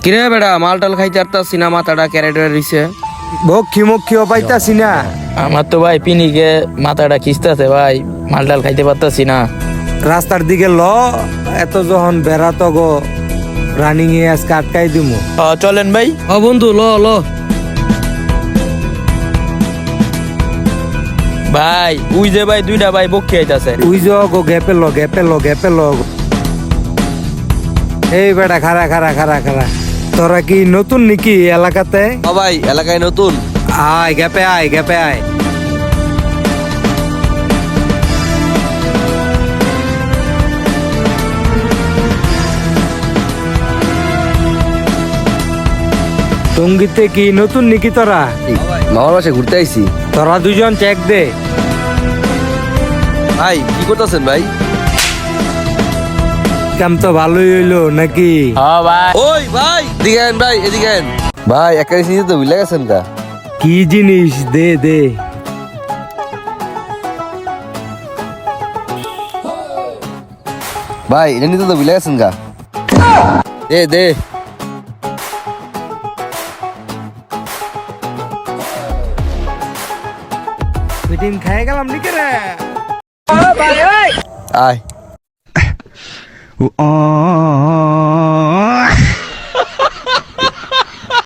কিরে বেড়া মাল টাল খাইতে পারতাছি না, মাথাটা ক্যারেট রইছে। ভক্ষি মক্ষিও পাইতাছি না। আমার তো ভাই পিনিকে মাথাটা খিস্তাছে ভাই, মাল টাল খাইতে পারতাছি না। রাস্তার দিকে ল, এত যখন বেড়াতো গো রানিং এ আজকে আটকাই দিমু। চলেন ভাই। বন্ধু ল ল ভাই, উই যে ভাই দুইটা ভাই বক্ষি আইতাছে। উই য গো গ্যাপে ল গ্যাপে ল গ্যাপে ল। এই বেটা খারা খারা খারা খারা, তোরা কি নতুন নাকি এলাকাতে? ভাই এলাকায় নতুন। আয় গ্যাপে আয় গ্যাপে আয়। টঙ্গিতে কি নতুন নাকি তোরা? মামার বাসায় ঘুরতে আইছি। তোরা দুজন চেক দে। ভাই কি করতেছেন ভাই? কাম তো ভালোই হইলো নাকি? ভাই ওই ভাই এদিকে আইন ভাই, এদিকে আইন ভাই। একটা জিনিস তো ভুলে গেছেন গা। কি জিনিস? দে দে। ভাই এটা নিতে তো ভুলে গেছেন গা। দে দে। মিটিং খাই গেলাম নাকি রে? আয়।